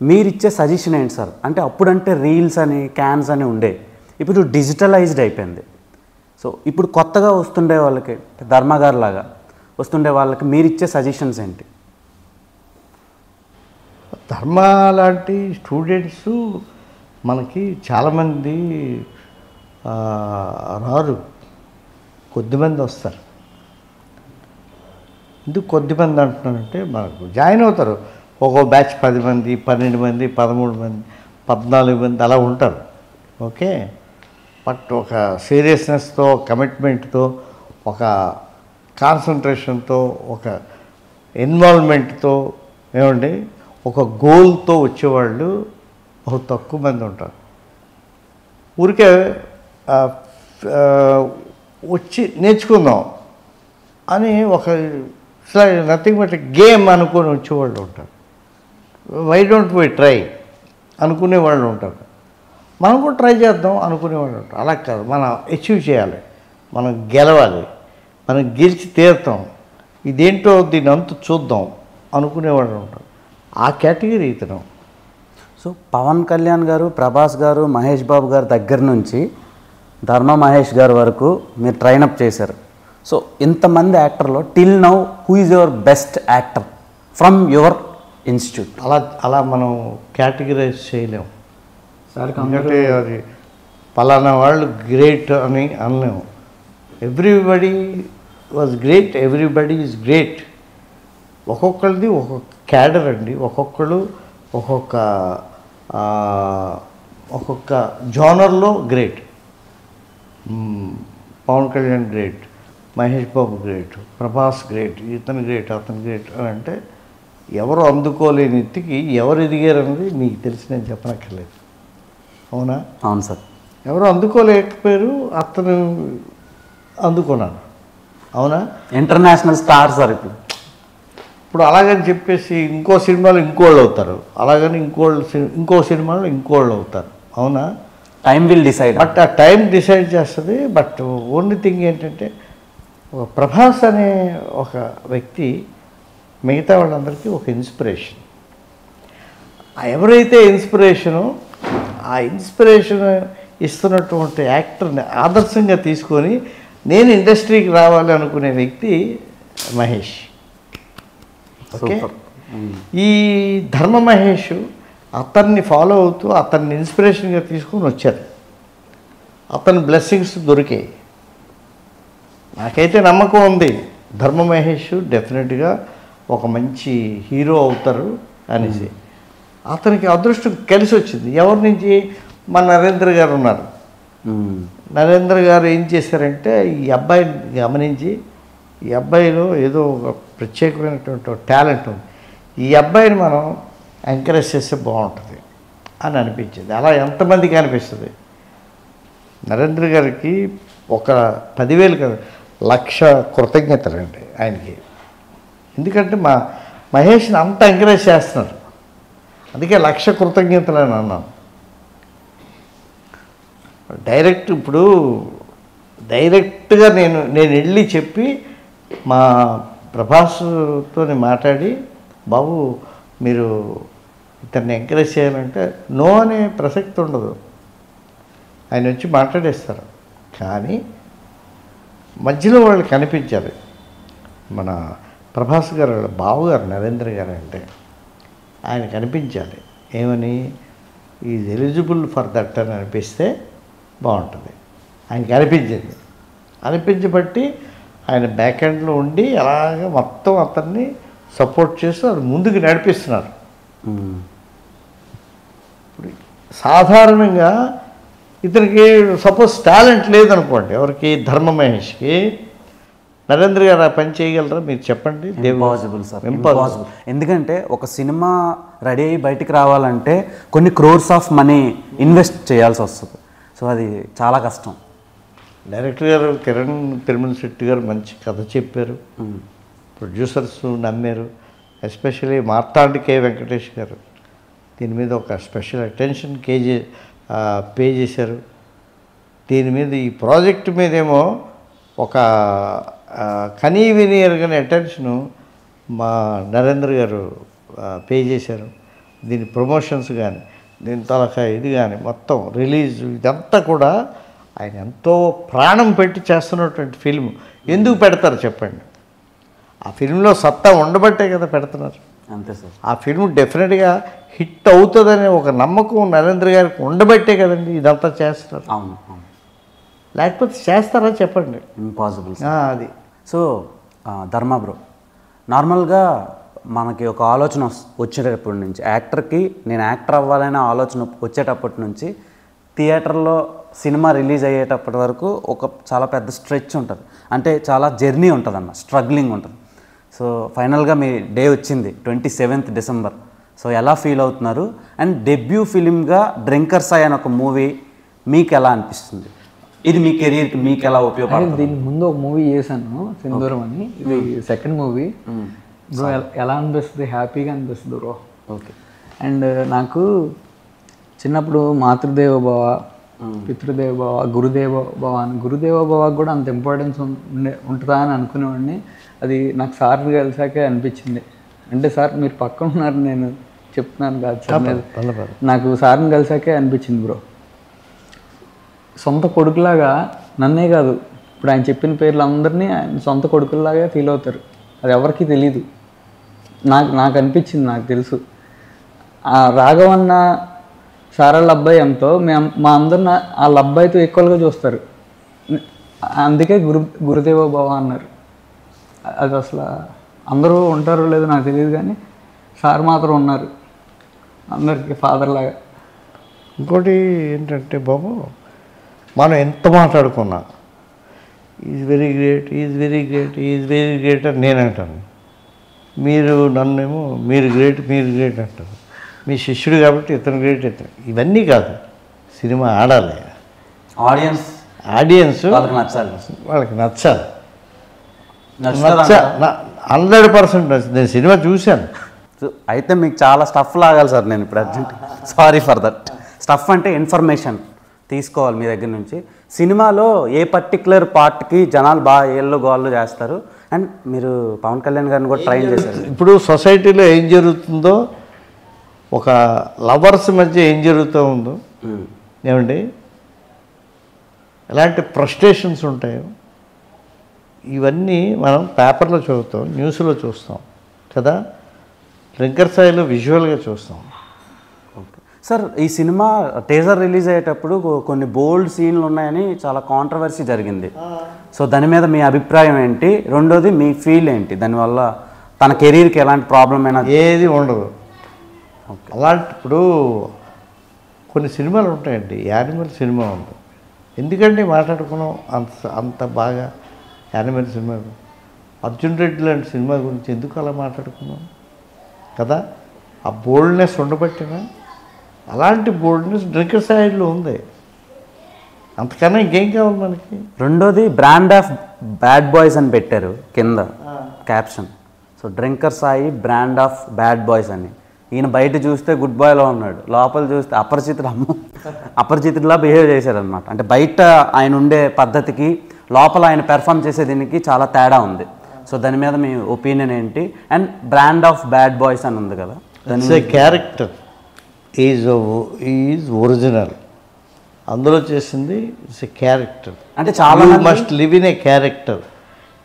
మీరు ఇచ్చే సజెషన్ ఏంటి సార్? అంటే అప్పుడంటే రీల్స్ అని క్యాన్స్ అని ఉండే, ఇప్పుడు డిజిటలైజ్డ్ అయిపోయింది. సో ఇప్పుడు కొత్తగా వస్తుండే వాళ్ళకి, ధర్మగారు లాగా వస్తుండే వాళ్ళకి మీరు ఇచ్చే సజెషన్స్ ఏంటి? ధర్మ లాంటి స్టూడెంట్స్ మనకి చాలామంది రారు, కొద్దిమంది వస్తారు. ఎందుకు కొద్దిమంది అంటున్నానంటే, మనకు జాయిన్ అవుతారు ఒక్కో బ్యాచ్ 10 మంది, 12 మంది, 13 మంది, 14 మంది అలా ఉంటారు. ఓకే, బట్ ఒక సీరియస్నెస్తో, కమిట్మెంట్తో, ఒక కాన్సన్ట్రేషన్తో, ఒక ఇన్వాల్వ్మెంట్తో, ఏమండి ఒక గోల్తో వచ్చేవాళ్ళు ఒక తక్కువ మంది ఉంటారు. ఊరికే వచ్చి నేర్చుకుందాం అని ఒక నథింగ్ బట్ గేమ్ అనుకొని వచ్చేవాళ్ళు ఉంటారు. వై డోంట్ వి ట్రై అనుకునే వాళ్ళు ఉంటారు. మనం కూడా ట్రై చేద్దాం అనుకునేవాళ్ళు ఉంటారు. అలా కాదు, మనం అచీవ్ చేయాలి, మనం గెలవాలి, మనం గెలిచి తీరుతాం, ఇదేంటో దీని అంతా చూద్దాం అనుకునేవాళ్ళు ఉంటారు. ఆ కేటగిరీ ఇతను. సో పవన్ కళ్యాణ్ గారు, ప్రభాస్ గారు, మహేష్ బాబు గారి దగ్గర నుంచి ధర్మ మహేష్ గారి వరకు మీరు ట్రైనప్ చేశారు. సో ఇంతమంది యాక్టర్లో till now who is your best actor from your institute? అలా మనం కేటగిరైజ్ చేయలేము సార్. ఎందుకంటే అది పలానా వాళ్ళు గ్రేట్ అని అనలేము. Everybody was great, everybody is great. ఒక్కొక్కరిది ఒక్కొక్క క్యాడర్ అండి, ఒక్కొక్కరు ఒక్కొక్క జోనర్లో great. Pawan Kalyan great, Mahesh Babu great, Prabhas great, ఇతను గ్రేట్, అతను గ్రేట్ అని అంటే ఎవరు అందుకోలేని ఎత్తుకి ఎవరు ఎదిగారన్నది మీకు తెలిసి నేను చెప్పనక్కర్లేదు. అవునా? అవును సార్. ఎవరు అందుకోలేకపోయారు, అతను అందుకున్నాను. అవునా? International star sir. ఇప్పుడు అలాగని చెప్పేసి ఇంకో సినిమాలో ఇంకోళ్ళు అవుతారు, అలాగని ఇంకో సినిమాలో ఇంకోళ్ళు అవుతారు. అవునా? Time will decide. బట్ ఆ టైం డిసైడ్ చేస్తుంది. బట్ ఓన్లీ థింగ్ ఏంటంటే ఒక ప్రభాస్ అనే ఒక వ్యక్తి మిగతా వాళ్ళందరికీ ఒక ఇన్స్పిరేషన్. ఎవరైతే ఇన్స్పిరేషను, ఆ ఇన్స్పిరేషన్ ఇస్తున్నటువంటి యాక్టర్ని ఆదర్శంగా తీసుకొని నేను ఇండస్ట్రీకి రావాలి అనుకునే వ్యక్తి మహేష్. ఓకే, ఈ ధర్మ మహేష్ అతన్ని ఫాలో అవుతూ అతన్ని ఇన్స్పిరేషన్గా తీసుకొని వచ్చారు. అతని బ్లెస్సింగ్స్ దొరికాయి. నాకైతే నమ్మకం ఉంది ధర్మ మహేష్ డెఫినెట్గా ఒక మంచి హీరో అవుతారు అనేసి. అతనికి అదృష్టం కలిసి వచ్చింది. ఎవరి నుంచి? మన నరేంద్ర గారు ఉన్నారు. నరేంద్ర గారు ఏం చేశారంటే ఈ అబ్బాయిని గమనించి, ఈ అబ్బాయిలో ఏదో ఒక ప్రత్యేకమైనటువంటి టాలెంట్ ఉంది, ఈ అబ్బాయిని మనం ఎంకరేజ్ చేస్తే బాగుంటుంది అని అనిపించింది. అలా ఎంతమందికి అనిపిస్తుంది? నరేంద్ర గారికి ఒక 10,000 కాదు, 1,00,000 కృతజ్ఞతలండి ఆయనకి. ఎందుకంటే మహేష్ని అంత ఎంకరేజ్ చేస్తున్నారు, అందుకే 1,00,000 కృతజ్ఞతలు అని అన్నాను. ఇప్పుడు డైరెక్ట్గా నేను వెళ్ళి చెప్పి మా ప్రభాస్తో మాట్లాడి, బాబు మీరు ఇతన్ని ఎంకరేజ్ చేయాలంటే నో అనే ప్రసక్తి ఉండదు, ఆయన వచ్చి మాట్లాడేస్తారు. కానీ మధ్యలో వాళ్ళు కనిపించాలి. మన ప్రభాస్ గారు వాళ్ళ బావగారు నరేంద్ర గారు అంటే ఆయన కనిపించాలి. ఏమని? ఈజ్ ఎలిజిబుల్ ఫర్ దట్ అని అనిపిస్తే బాగుంటుంది. ఆయనకి అనిపించింది. అనిపించబట్టి ఆయన బ్యాక్ ఎండ్లో ఉండి అలాగ మొత్తం అతన్ని సపోర్ట్ చేస్తూ అది ముందుకు నడిపిస్తున్నారు. ఇప్పుడు సాధారణంగా ఇతనికి సపోజ్ టాలెంట్ లేదనుకోండి, ఎవరికి? ధర్మ మహేష్కి. నరేంద్ర గారు ఆ పని చేయగలరా? మీరు చెప్పండి. Impossible sir, impossible. ఎందుకంటే ఒక సినిమా రెడీ అయ్యి బయటికి రావాలంటే కొన్ని క్రోర్స్ ఆఫ్ మనీ ఇన్వెస్ట్ చేయాల్సి వస్తుంది. సో అది చాలా కష్టం. డైరెక్టర్ గారు కిరణ్ తిరుమల శెట్టి గారు మంచి కథ చెప్పారు, ప్రొడ్యూసర్స్ నమ్మారు. ఎస్పెషల్లీ మార్తాండ్ కే వెంకటేష్ గారు దీని మీద ఒక స్పెషల్ అటెన్షన్ పే చేశారు. దీని మీద ఈ ప్రాజెక్ట్ మీదేమో ఒక కనీ విని ఎరగని అటెన్షను మా నరేంద్ర గారు పే చేశారు. దీని ప్రమోషన్స్ కానీ, దీని తలకా ఇది కానీ, మొత్తం రిలీజ్ ఇదంతా కూడా ఆయన ఎంతో ప్రాణం పెట్టి చేస్తున్నటువంటి ఫిల్మ్. ఎందుకు పెడతారు చెప్పండి? ఆ ఫిల్మ్లో సత్తా ఉండబట్టే కదా పెడుతున్నారు. అంతే సార్. ఆ ఫిల్మ్ డెఫినెట్గా హిట్ అవుతుందనే ఒక నమ్మకం నరేంద్ర గారికి ఉండబట్టే కదండి ఇదంతా చేస్తున్నారు. అవును, లేకపోతే చేస్తారా చెప్పండి? ఇంపాసిబుల్. అది. సో ధర్మ బ్రో, నార్మల్గా మనకి ఒక ఆలోచన వచ్చేటప్పటి నుంచి, యాక్టర్కి నేను యాక్టర్ అవ్వాలనే ఆలోచన వచ్చేటప్పటి నుంచి థియేటర్లో సినిమా రిలీజ్ అయ్యేటప్పటి వరకు ఒక చాలా పెద్ద స్ట్రెచ్ ఉంటుంది. అంటే చాలా జర్నీ ఉంటుంది అన్న, స్ట్రగ్లింగ్ ఉంటుంది. సో ఫైనల్గా మీ డే వచ్చింది 27th December. సో ఎలా ఫీల్ అవుతున్నారు? అండ్ డెబ్యూ ఫిలింగా డ్రింకర్స్ అనే ఒక మూవీ మీకు ఎలా అనిపిస్తుంది? ఇది మీ కెరీర్కి మీకు ఎలా ఉపయోగపడుతుంది? దీని ముందు ఒక మూవీ చేశాను, సింధూరం అని. ఇది సెకండ్ మూవీ. బ్రో ఎలా అనిపిస్తుంది? హ్యాపీగా అనిపిస్తుంది బ్రో. ఓకే. అండ్ నాకు చిన్నప్పుడు మాతృదేవ భవ, పితృదేవ భవ, గురుదేవ భవ అని, గురుదేవ భవకు కూడా అంత ఇంపార్టెన్స్ ఉంటుందా అని అనుకునేవాడిని. అది నాకు సార్ని కలిసాకే అనిపించింది. అంటే సార్ మీరు పక్కన ఉన్నారు, నేను చెప్తున్నాను కాదు సార్, నాకు సార్ని కలిసాకే అనిపించింది బ్రో. సొంత కొడుకులాగా నన్నే కాదు, ఇప్పుడు ఆయన చెప్పిన పేర్లు అందరినీ ఆయన సొంత కొడుకుల్లాగా ఫీల్ అవుతారు. అది ఎవరికి తెలీదు, నాకు అనిపించింది, నాకు తెలుసు. ఆ రాఘవన్న సారాళ్ళ అబ్బాయి ఎంతో మా అందరిని వాళ్ళ అబ్బాయితో ఈక్వల్గా చూస్తారు. అందుకే గురుదేవ భవ అన్నారు. అది అసలు అందరూ ఉంటారో లేదో నాకు తెలియదు, కానీ సార్ మాత్రం ఉన్నారు అందరికీ ఫాదర్ లాగా. ఇంకోటి ఏంటంటే బాబు, మనం ఎంత మాట్లాడుకున్నా is very great, is very great, is very great అని నేను అంటాను. మీరు నన్నేమో మీరు గ్రేట్ అంటారు. మీ శిష్యుడు కాబట్టి ఇతను గ్రేట్, ఇవన్నీ కాదు. సినిమా ఆడాలి, ఆడియన్స్ వాళ్ళకి నచ్చాలి. వాళ్ళకి నచ్చాలి. నచ్చుతుందా? 100% నేను సినిమా చూశాను. అయితే మీకు చాలా స్టఫ్ లాగాలి సార్. నేను ఇప్పుడు urgent sorry for that. Stuff అంటే ఇన్ఫర్మేషన్ తీసుకోవాలి మీ దగ్గర నుంచి. సినిమాలో ఏ పర్టికులర్ పార్ట్కి జనాలు బాగా ఏళ్ళు గోళ్ళు చేస్తారు, అండ్ మీరు పవన్ కళ్యాణ్ గారిని కూడా ట్రైన్ చేశారు. ఇప్పుడు సొసైటీలో ఏం జరుగుతుందో, ఒక లవర్స్ మధ్య ఏం జరుగుతూ ఉందో, ఏమండి ఎలాంటి ఫ్రస్ట్రేషన్స్ ఉంటాయో ఇవన్నీ మనం పేపర్లో చదువుతాం, న్యూస్లో చూస్తాం కదా, డ్రింకర్ స్థాయిలో విజువల్గా చూస్తాం. ఓకే సార్, ఈ సినిమా టీజర్ రిలీజ్ అయ్యేటప్పుడు కొన్ని బోల్డ్ సీన్లు ఉన్నాయని చాలా కాంట్రవర్సీ జరిగింది. సో దాని మీద మీ అభిప్రాయం ఏంటి? రెండోది మీ ఫీల్ ఏంటి? దానివల్ల తన కెరీర్కి ఎలాంటి ప్రాబ్లం అయినా? ఏది ఉండదు. అలాంటి ఇప్పుడు కొన్ని సినిమాలు ఉంటాయండి, యానిమల్ సినిమా ఉంది. ఎందుకంటే మాట్లాడుకున్నాం అంత బాగా యానిమల్ సినిమా. అర్జున్ రెడ్డి లాంటి సినిమా గురించి ఎందుకు అలా మాట్లాడుకున్నాం కదా? ఆ బోల్డ్నెస్ ఉండబట్టినా, అలాంటి బోల్డ్నెస్ డ్రింకర్ సైడ్లో ఉంది. అంతకన్నా ఇంకేం కావాలి మనకి? రెండోది బ్రాండ్ ఆఫ్ బ్యాడ్ బాయ్స్ అని పెట్టారు కింద caption. So drinker Sai brand of bad boys అని. ఈయన బయట చూస్తే గుడ్ బాయ్లో ఉన్నాడు, లోపల చూస్తే అపరిచితుడిలా బిహేవ్ చేశారనమాట. అంటే బయట ఆయన ఉండే పద్ధతికి లోపల ఆయన పెర్ఫామ్ చేసే దీనికి చాలా తేడా ఉంది. సో దాని మీద మీ ఒపీనియన్ ఏంటి? And brand of bad boys అని ఉంది కదా, క్యారెక్టర్ ఈజ్ ఒరిజినల్. అందులో చేసింది ఇట్స్ ఎ క్యారెక్టర్. అంటే చాలా must live in a character,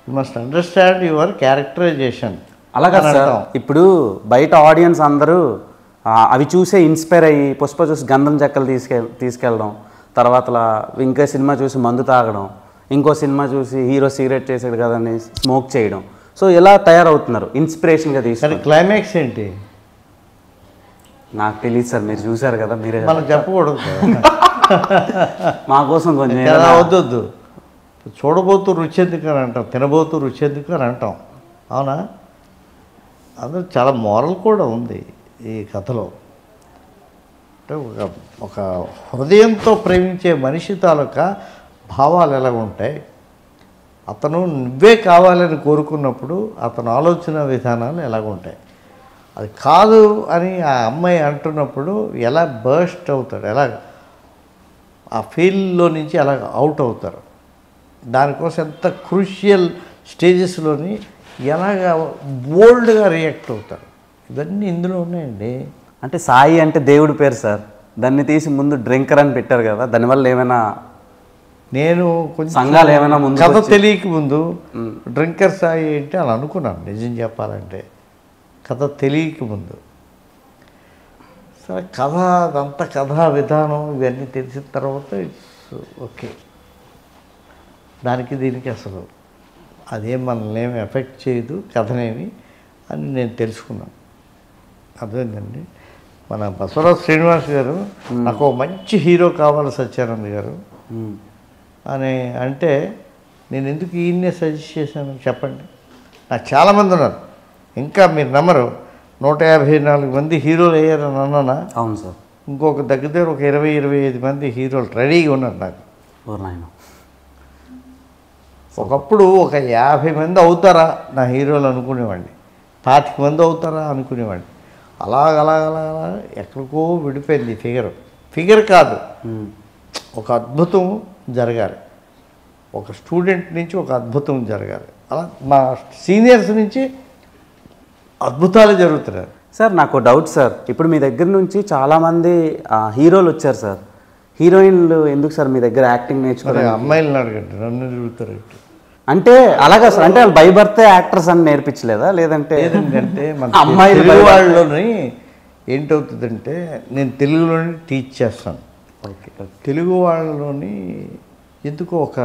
you must understand your characterization. అలాగా సార్. ఇప్పుడు బయట ఆడియన్స్ అందరూ అవి చూసే ఇన్స్పైర్ అయ్యి పుష్ప చూసి గంధం చెక్కలు తీసుకెళ్ళడం, తర్వాత ఇంకో సినిమా చూసి మందు తాగడం, ఇంకో సినిమా చూసి హీరో సిగరెట్ చేసాడు కదని స్మోక్ చేయడం. సో ఇలా తయారవుతున్నారు ఇన్స్పిరేషన్గా తీసుకొని. క్లైమాక్స్ ఏంటి నాకు తెలియదు సార్, మీరు చూసారు కదా, మీరే మనం చెప్పకూడదు. మా కోసం కొంచెం వద్దొద్దు. చూడబోతూ రుచి ఎందుకు అని అంటాం, తినబోతూ రుచి ఎందుకు అని అంటాం, అవునా? అందులో చాలా మోరల్ కూడా ఉంది ఈ కథలో. అంటే ఒక హృదయంతో ప్రేమించే మనిషి తాలూకా భావాలు ఎలా ఉంటాయి, అతను నువ్వే కావాలని కోరుకున్నప్పుడు అతను ఆలోచన విధానాలు ఎలాగుంటాయి, అది కాదు అని ఆ అమ్మాయి అంటున్నప్పుడు ఎలా బర్స్ట్ అవుతాడు, ఎలా ఆ ఫీల్డ్లో నుంచి ఎలా అవుట్ అవుతారు, దానికోసం ఎంత క్రూషియల్ స్టేజెస్లోని ఎలాగ బోల్డ్గా రియాక్ట్ అవుతారు, ఇవన్నీ ఇందులో ఉన్నాయండి. అంటే సాయి అంటే దేవుడి పేరు సార్, దాన్ని తీసి ముందు డ్రింకర్ అని పెట్టారు కదా, దానివల్ల ఏమైనా నేను కొంచెం సంఘాలు ఏమైనా ముందు కథ తెలియక ముందు డ్రింకర్ సాయి అంటే అలా అనుకున్నాను, నిజం చెప్పాలంటే కథ తెలియక ముందు. సరే కథ అదంతా కథా విధానం ఇవన్నీ తెలిసిన తర్వాత ఓకే, దానికి దీనికి అసలు అదేం మనల్ని ఏమి ఎఫెక్ట్ చేయదు కథనేమి అని నేను తెలుసుకున్నాను. అర్థమైందండి. మన బసవరాజు శ్రీనివాస్ గారు నాకు ఒక మంచి హీరో కావాలి సత్యానంద్ గారు అని అంటే నేను ఎందుకు ఈయన్నే సజెస్ట్ చేశాను చెప్పండి. నాకు చాలామంది ఉన్నారు, ఇంకా మీరు నమ్మరు, 154 మంది హీరోలు అయ్యారని అన్నానా? అవును సార్. ఇంకొక దగ్గర ఒక 20-25 మంది హీరోలు రెడీగా ఉన్నారు నాకు. ఒకప్పుడు ఒక 50 మంది అవుతారా నా హీరోలు అనుకునేవాడిని, 25 మంది అవుతారా అనుకునేవాడిని. అలా ఎక్కడికో విడిపోయింది ఫిగర్ కాదు, ఒక అద్భుతం జరగాలి, ఒక స్టూడెంట్ నుంచి ఒక అద్భుతం జరగాలి, అలా మా సీనియర్స్ నుంచి అద్భుతాలు జరుగుతున్నాయి. సార్ నాకు డౌట్ సార్, ఇప్పుడు మీ దగ్గర నుంచి చాలామంది హీరోలు వచ్చారు సార్, హీరోయిన్లు ఎందుకు సార్ మీ దగ్గర యాక్టింగ్ నేర్చుకున్నారు? అమ్మాయిలను అడగండి, నన్ను తిరుగుతారు అంటే అలాగా సార్, అంటే వాళ్ళు బై బర్తే యాక్టర్స్ అని నేర్పించలేదా? లేదంటే మన అమ్మాయిలు వాళ్ళలోని ఏంటవుతుందంటే నేను తెలుగులోని టీచ్ చేస్తాను. ఓకే, తెలుగు వాళ్ళలోని ఎందుకో ఒక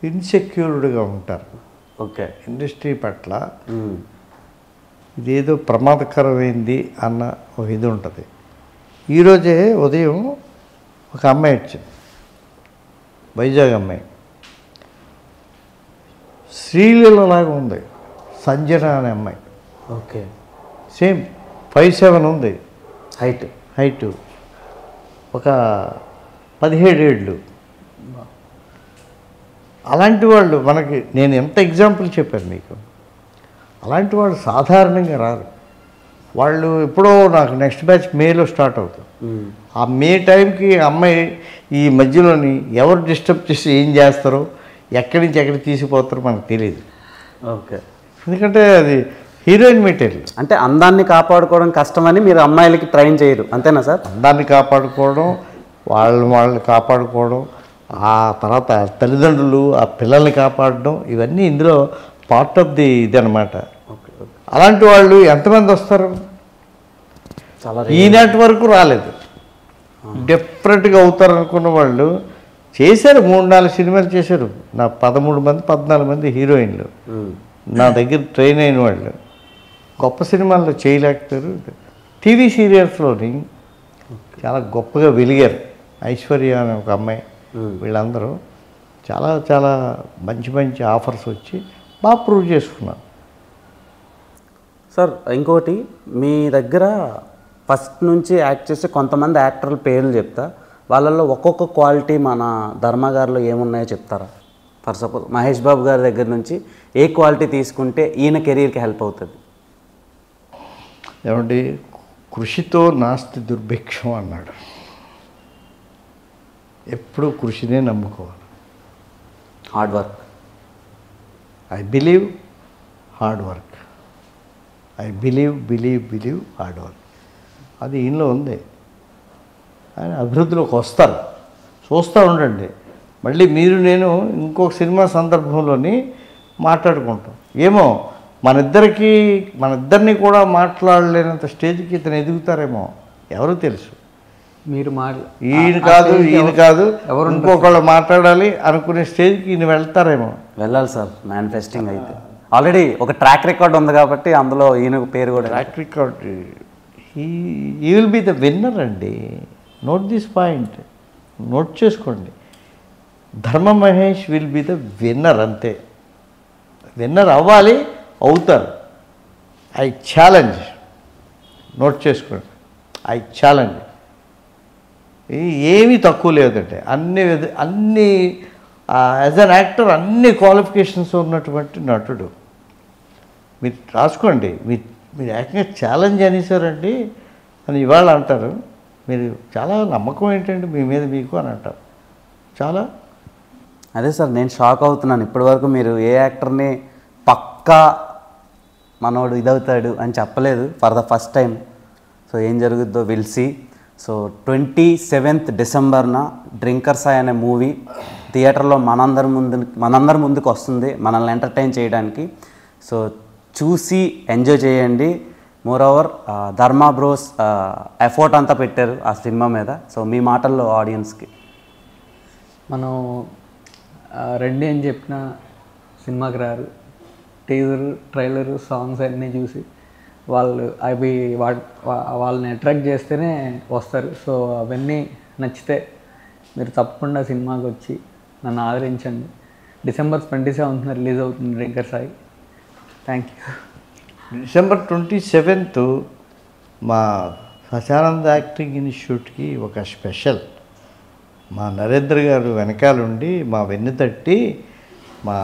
ఇన్సెక్యూర్డ్గా ఉంటారు. ఓకే, ఇండస్ట్రీ పట్ల ఇదేదో ప్రమాదకరమైంది అన్న ఒక ఇది ఉంటుంది. ఈరోజే ఉదయం ఒక అమ్మాయి వచ్చింది, వైజాగ్ అమ్మాయి. శ్రీలీలలాగా ఉంది సంజన అనే అమ్మాయి, ఓకే. సేమ్ 5'7" ఉంది హైట్, ఒక 17 ఏళ్ళు. అలాంటి వాళ్ళు మనకి, నేను ఎంత ఎగ్జాంపుల్ చెప్పాను మీకు, అలాంటి వాళ్ళు సాధారణంగా రారు. వాళ్ళు ఎప్పుడో నాకు నెక్స్ట్ బ్యాచ్ మేలో స్టార్ట్ అవుతుంది. ఆ మే టైంకి అమ్మాయి ఈ మధ్యలోని ఎవరు డిస్టర్బ్ చేసి ఏం చేస్తారో, ఎక్కడి నుంచి ఎక్కడికి తీసిపోతారో మనకు తెలియదు. ఓకే. ఎందుకంటే అది హీరోయిన్ మెటీరియల్. అంటే అందాన్ని కాపాడుకోవడం కష్టమని మీరు అమ్మాయిలకి ట్రైన్ చేయరు, అంతేనా సార్? అందాన్ని కాపాడుకోవడం, వాళ్ళని కాపాడుకోవడం, ఆ తర్వాత తల్లిదండ్రులు ఆ పిల్లల్ని కాపాడడం, ఇవన్నీ ఇందులో పార్ట్ ఆఫ్ ది ఇది అనమాట. అలాంటి వాళ్ళు ఎంతమంది వస్తారు? చాలా ఈనాటి వరకు రాలేదు. డిఫరెంట్గా అవుతారు అనుకున్న వాళ్ళు చేశారు, 3-4 సినిమాలు చేశారు. నా 13 మంది 14 మంది హీరోయిన్లు నా దగ్గర ట్రైన్ అయిన వాళ్ళు గొప్ప సినిమాల్లో చేయలేకపోయారు. టీవీ సీరియల్స్లోని చాలా గొప్పగా వెలిగారు. ఐశ్వర్య అనే ఒక అమ్మాయి, వీళ్ళందరూ చాలా చాలా మంచి మంచి ఆఫర్స్ వచ్చి బాగా ప్రూవ్ చేసుకున్నారు. సార్ ఇంకోటి, మీ దగ్గర ఫస్ట్ నుంచి యాక్ట్ చేసే కొంతమంది యాక్టర్ల పేర్లు చెప్తా, వాళ్ళల్లో ఒక్కొక్క క్వాలిటీ మన ధర్మ గారిలో ఏమున్నాయో చెప్తారా? ఫర్ సపోజ్ మహేష్ బాబు గారి దగ్గర నుంచి ఏ క్వాలిటీ తీసుకుంటే ఈయన కెరీర్కి హెల్ప్ అవుతుంది? ఏమంటే కృషితో నాస్తి దుర్భిక్షం అన్నాడు. ఎప్పుడూ కృషినే నమ్ముకోవాలి. Hard work. I believe hard work. I believe hard work. అది ఈయనలో ఉంది. ఆయన అభివృద్ధిలోకి వస్తారు, చూస్తూ ఉండండి. మళ్ళీ మీరు నేను ఇంకొక సినిమా సందర్భంలోని మాట్లాడుకుంటాం. ఏమో మనిద్దరిని కూడా మాట్లాడలేనంత స్టేజ్కి ఇతను ఎదుగుతారేమో, ఎవరు తెలుసు. మీరు ఈయన కాదు ఎవరు ఇంకొకళ్ళు మాట్లాడాలి అనుకునే స్టేజ్కి ఈయన వెళ్తారేమో. వెళ్ళాలి సార్, మేనిఫెస్టింగ్ అయితే ఆల్రెడీ ఒక ట్రాక్ రికార్డ్ ఉంది కాబట్టి అందులో ఈయన పేరు కూడా. ట్రాక్ రికార్డ్, ఈ విల్ బి ద విన్నర్ అండి. నోట్ దిస్ పాయింట్, నోట్ చేసుకోండి. ధర్మ Mahesh will be the winner, అంతే. విన్నర్ అవ్వాలి, అవుతారు. ఐ ఛాలెంజ్, నోట్ చేసుకోండి. I challenge. ఏమీ తక్కువ లేదంటే అన్ని యాజ్ అన్ యాక్టర్ అన్ని క్వాలిఫికేషన్స్ ఉన్నటువంటి నటుడు. మీరు రాసుకోండి. మీరు ఏకంగా ఛాలెంజ్ అనేసారండి అని ఇవాళ అంటారు. మీరు చాలా నమ్మకం ఏంటండి మీ మీద మీకు అని అంటారు. చాలా అదే సార్, నేను షాక్ అవుతున్నాను. ఇప్పటివరకు మీరు ఏ యాక్టర్ని పక్కా మనోడు ఇదవుతాడు అని చెప్పలేదు, for the first time. So ఏం జరుగుద్దో విల్ సీ. సో 27th డిసెంబర్న డ్రింకర్స్ అనే మూవీ థియేటర్లో మనందరి ముందుకు వస్తుంది, మనల్ని ఎంటర్టైన్ చేయడానికి. సో చూసి ఎంజాయ్ చేయండి. మోర్ ఓవర్ ధర్మ బ్రోస్ ఎఫర్ట్ అంతా పెట్టారు ఆ సినిమా మీద. సో మీ మాటల్లో ఆడియన్స్కి మనం రెండే అని చెప్పిన సినిమాకి రారు. టీజర్, ట్రైలర్, సాంగ్స్ అన్నీ చూసి వాళ్ళని అట్రాక్ట్ చేస్తేనే వస్తారు. సో అవన్నీ నచ్చితే మీరు తప్పకుండా సినిమాకి వచ్చి నన్ను ఆదరించండి. December 27th రిలీజ్ అవుతుంది drinker Sai. Thank you. December 27th మా సచానంద్ యాక్టింగ్ ఇన్స్టిట్యూట్కి ఒక స్పెషల్. మా నరేంద్ర గారు వెనకాలండి మా వెన్నుతట్టి మా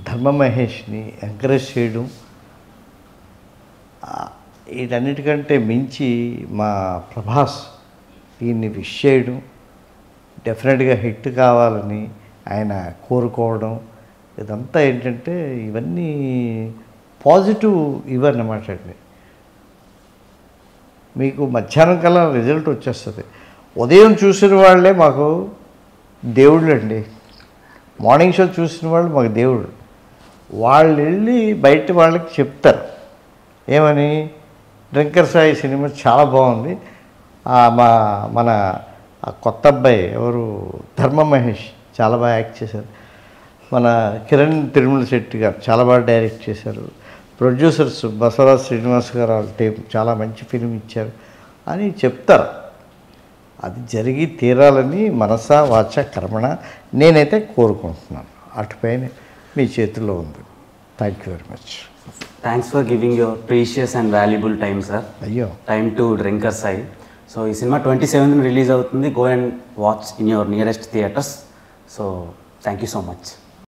ధర్మ మహేష్ని ఎంకరేజ్ చేయడం, వీటన్నిటికంటే మించి మా ప్రభాస్ దీన్ని విష్ చేయడం, డెఫినెట్గా హిట్ కావాలని ఆయన కోరుకోవడం, ఇదంతా ఏంటంటే ఇవన్నీ పాజిటివ్ ఇవన్నమాట అండి. మీకు మధ్యాహ్నం కల్లా రిజల్ట్ వచ్చేస్తుంది. ఉదయం చూసిన వాళ్ళే మాకు దేవుళ్ళు అండి. మార్నింగ్ షో చూసిన వాళ్ళు మాకు దేవుడు. వాళ్ళు వెళ్ళి బయట వాళ్ళకి చెప్తారు ఏమని, డ్రింకర్ సాయి సినిమా చాలా బాగుంది, మన కొత్త అబ్బాయి ఎవరు ధర్మ మహేష్ చాలా బాగా యాక్ట్ చేశారు, మన కిరణ్ తిరుమల శెట్టి గారు చాలా బాగా డైరెక్ట్ చేశారు, ప్రొడ్యూసర్స్ బసవరాజ్ శ్రీనివాస్ గారు వాళ్ళ టీం చాలా మంచి ఫిల్మ్ ఇచ్చారు అని చెప్తారు. అది జరిగి తీరాలని మనసా వాచ కర్మణ నేనైతే కోరుకుంటున్నాను. అటుపైన మీ చేతిలో ఉంది. Thank you very much. Thanks for giving your precious and valuable time sir. అయ్యో, time to drinkers I. So ఈ సినిమా 27th రిలీజ్ అవుతుంది. Go and watch in your nearest theatres. So thank you so much.